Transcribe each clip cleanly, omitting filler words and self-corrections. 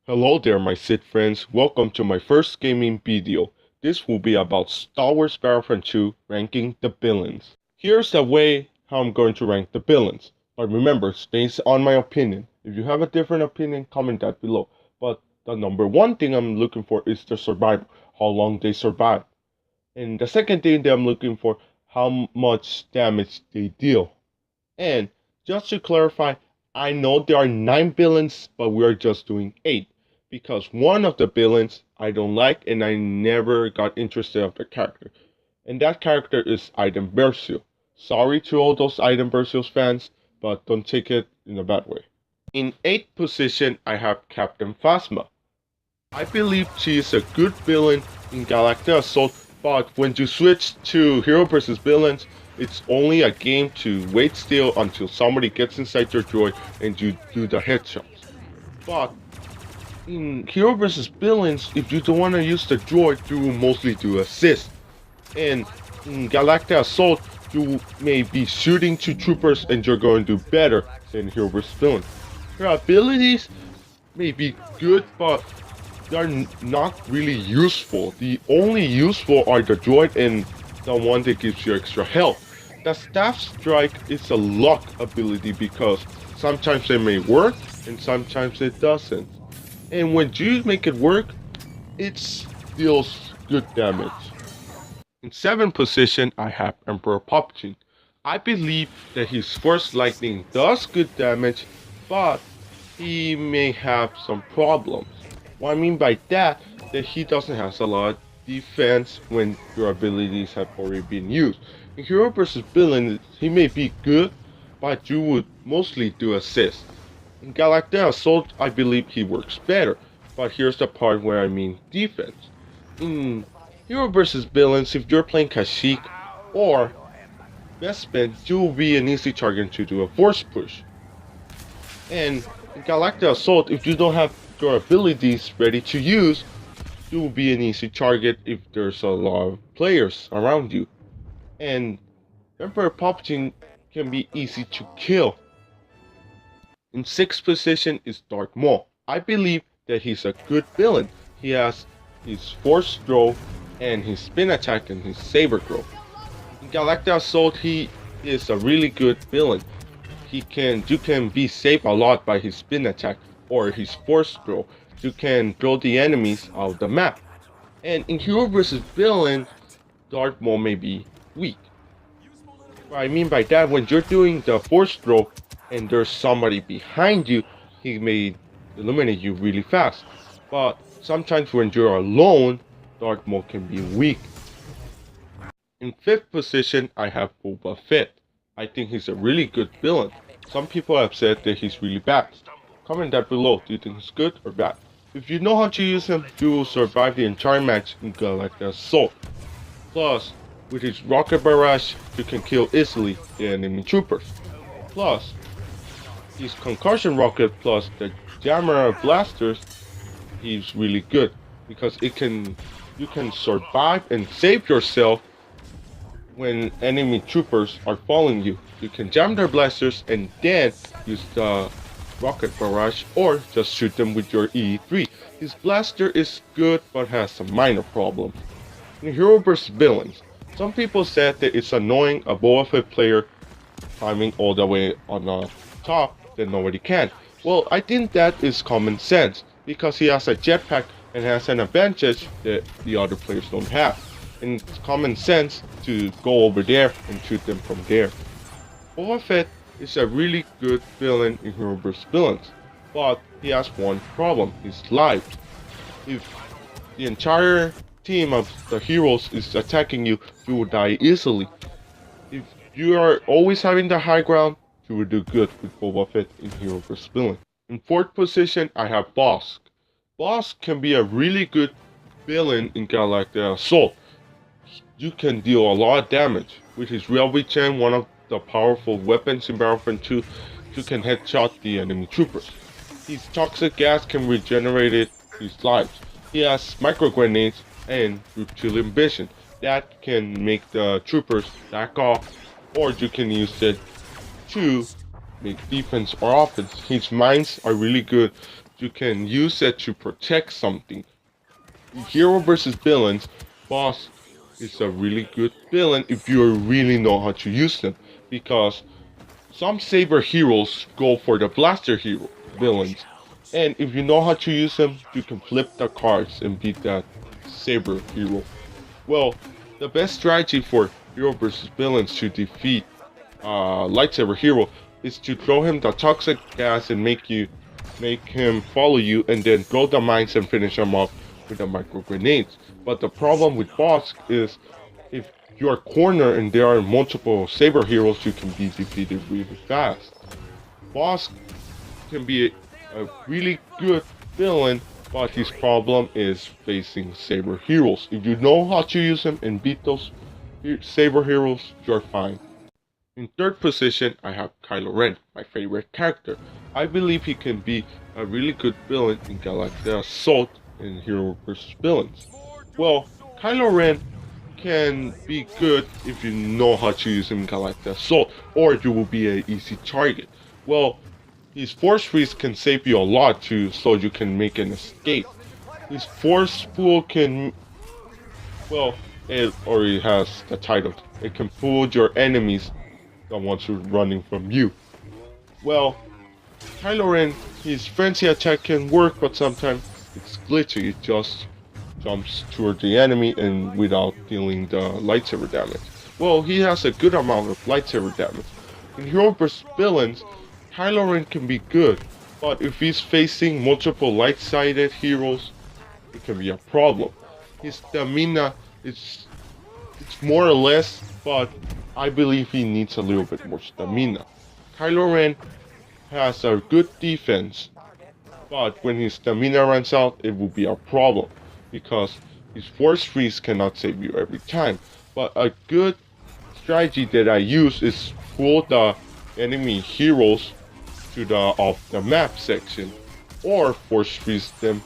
Hello there my Sith friends, welcome to my first gaming video. This will be about Star Wars Battlefront 2 ranking the villains. Here's the way how I'm going to rank the villains. But remember, it's based on my opinion. If you have a different opinion, comment that below. But the number one thing I'm looking for is the survival, how long they survive. And the second thing that I'm looking for, how much damage they deal. And just to clarify, I know there are 9 villains, but we are just doing 8 because one of the villains I don't like and I never got interested of the character. And that character is Iden Versio. Sorry to all those Iden Versio's fans, but don't take it in a bad way. In 8th position, I have Captain Phasma. I believe she is a good villain in Galactic Assault, but when you switch to Hero vs. Villains, it's only a game to wait still until somebody gets inside your droid and you do the headshots. But in Hero vs. Villains, if you don't want to use the droid, you will mostly do assist. And in Galactic Assault, you may be shooting to troopers and you're going to do better than Hero vs. Villains. Her abilities may be good, but they're not really useful. The only useful are the droid and the one that gives you extra health. The staff strike is a luck ability because sometimes it may work and sometimes it doesn't. And when you make it work, it deals good damage. In 7th position, I have Emperor Palpatine. I believe that his Force Lightning does good damage, but he may have some problems. What I mean by that he doesn't have a lot of defense when your abilities have already been used. In Hero vs. Villain, he may be good, but you would mostly do assist. In Galactic Assault, I believe he works better, but here's the part where I mean defense. In Hero vs. Villains, if you're playing Kashyyyk or Bespin, you will be an easy target to do a force push. And in Galactic Assault, if you don't have your abilities ready to use, you will be an easy target if there's a lot of players around you. And Emperor Palpatine can be easy to kill. In 6th position is Darth Maul. I believe that he's a good villain. He has his force throw and his spin attack and his saber throw. In Galactic Assault, he is a really good villain. You can be saved a lot by his spin attack or his force throw. You can throw the enemies out of the map. And in Hero vs. Villain, Darth Maul may be weak. What I mean by that, when you're doing the force throw and there's somebody behind you, he may eliminate you really fast. But sometimes when you're alone, Darth Maul can be weak. In 5th position, I have Boba Fett. I think he's a really good villain. Some people have said that he's really bad. Comment that below, do you think he's good or bad? If you know how to use him, you will survive the entire match in Galactic Assault. Plus, with his rocket barrage, you can kill easily the enemy troopers. Plus, his concussion rocket plus the jammer blasters, he's really good because you can survive and save yourself when enemy troopers are following you. You can jam their blasters and then use the rocket barrage or just shoot them with your E3. His blaster is good but has some minor problems. In Hero vs. Villains, some people said that it's annoying a Boba Fett player climbing all the way on the top that nobody can. Well, I think that is common sense because he has a jetpack and has an advantage that the other players don't have. And it's common sense to go over there and shoot them from there. Boba Fett is a really good villain in Hero vs. Villains, but he has one problem, his life. If the entire team of the heroes is attacking you, you will die easily. If you are always having the high ground, you will do good with Boba Fett in Hero vs. Villain. In 4th position, I have Bossk. Bossk can be a really good villain in Galactic Assault. You can deal a lot of damage. With his Railway Chain, one of the powerful weapons in Battlefront 2, you can headshot the enemy troopers. His toxic gas can regenerate his lives. He has micro grenades and reptilian vision that can make the troopers back off, or you can use it to make defense or offense. His mines are really good you can use it to protect something. In Hero versus Villains, Boss is a really good villain if you really know how to use them, because some saber heroes go for the blaster hero villains, and if you know how to use them, you can flip the cards and beat that saber hero. Well, the best strategy for hero versus villains to defeat lightsaber hero is to throw him the toxic gas and make him follow you, and then throw the mines and finish him off with the micro grenades. But the problem with boss is if you are cornered and there are multiple saber heroes, you can be defeated really fast. Boss can be a really good villain, but his problem is facing saber heroes. If you know how to use them and beat those saber heroes, you're fine. In third position, I have Kylo Ren, my favorite character. I believe he can be a really good villain in Galactic Assault in Hero vs. Villains. Well, Kylo Ren can be good if you know how to use him in Galactic Assault, or you will be an easy target. Well, his Force Freeze can save you a lot too, so you can make an escape. His Force Pool can, well, it already has the title. It can fool your enemies, the ones who are running from you. Well, Kylo Ren, his frenzy attack can work, but sometimes it's glitchy. It just jumps toward the enemy and without dealing the lightsaber damage. Well, he has a good amount of lightsaber damage. In Hero vs. Villains, Kylo Ren can be good, but if he's facing multiple light-sided heroes, it can be a problem. His stamina is it's more or less, but I believe he needs a little bit more stamina. Kylo Ren has a good defense, but when his stamina runs out, it will be a problem, because his Force Freeze cannot save you every time. But a good strategy that I use is pull the enemy heroes to the off the map section, or Force Freeze them.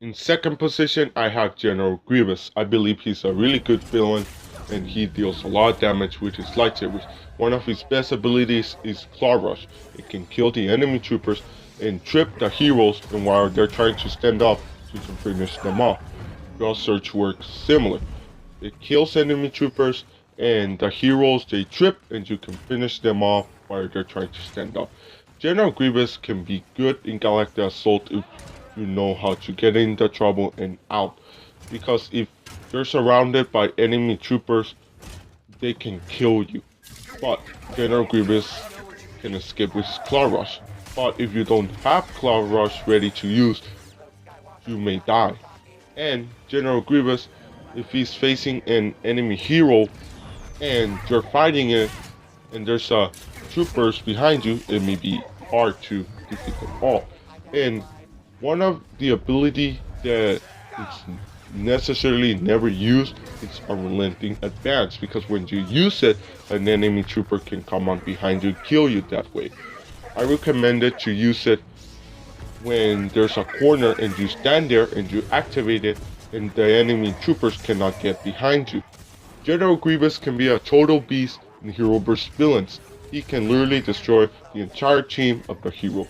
In second position, I have General Grievous. I believe he's a really good villain, and he deals a lot of damage with his lightsabers. One of his best abilities is Claw Rush. It can kill the enemy troopers and trip the heroes, and while they're trying to stand up, you can finish them off. Draw Surge works similar. It kills enemy troopers, and the heroes they trip, and you can finish them off while they're trying to stand up. General Grievous can be good in Galactic Assault if you know how to get into trouble and out, because if you're surrounded by enemy troopers, they can kill you. But General Grievous can escape with Claw Rush. But if you don't have Claw Rush ready to use, you may die. And General Grievous, if he's facing an enemy hero and you're fighting it and there's troopers behind you, it may be hard to defeat them all. And one of the ability that is necessarily never used is Unrelenting Advance, because when you use it, an enemy trooper can come on behind you and kill you that way. I recommend it to use it when there's a corner and you stand there and you activate it and the enemy troopers cannot get behind you. General Grievous can be a total beast in Hero vs. Villains. He can literally destroy the entire team of the hero.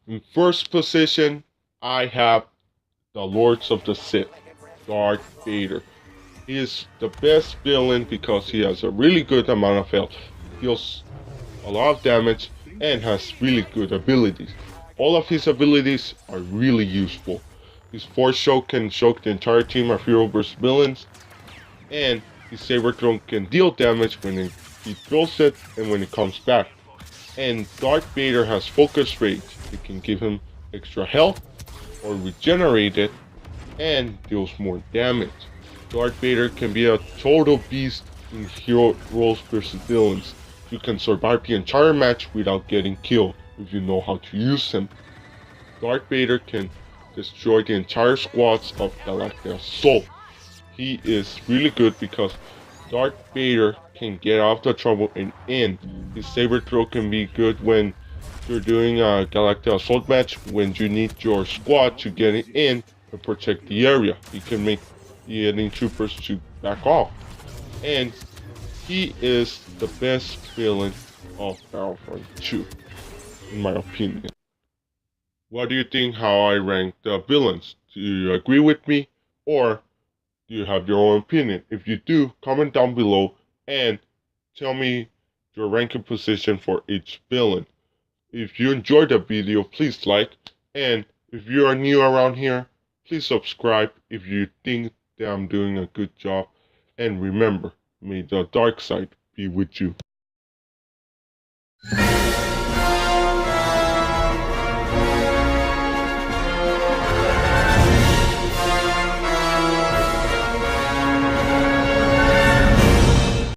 In first position, I have the Lords of the Sith, Darth Vader. He is the best villain because he has a really good amount of health, deals a lot of damage, and has really good abilities. All of his abilities are really useful. His Force Choke can choke the entire team of Hero vs. Villains, and his Saber Throw can deal damage when he throws it and when it comes back. And Darth Vader has Focus Rage. It can give him extra health or regenerate it and deals more damage. Darth Vader can be a total beast in Hero vs. Villains. You can survive the entire match without getting killed if you know how to use him. Darth Vader can destroy the entire squads of Galactic Assault. He is really good because Darth Vader can get out of the trouble and in. His Saber Throw can be good when you're doing a Galactic Assault match, when you need your squad to get in and protect the area. He can make the enemy troopers to back off. And he is the best villain of Battlefront II, in my opinion. What do you think how I rank the villains? Do you agree with me? Or do you have your own opinion? If you do, comment down below and tell me your ranking position for each villain. If you enjoyed the video, please like, and if you are new around here, please subscribe if you think that I'm doing a good job. And remember, may the dark side be with you.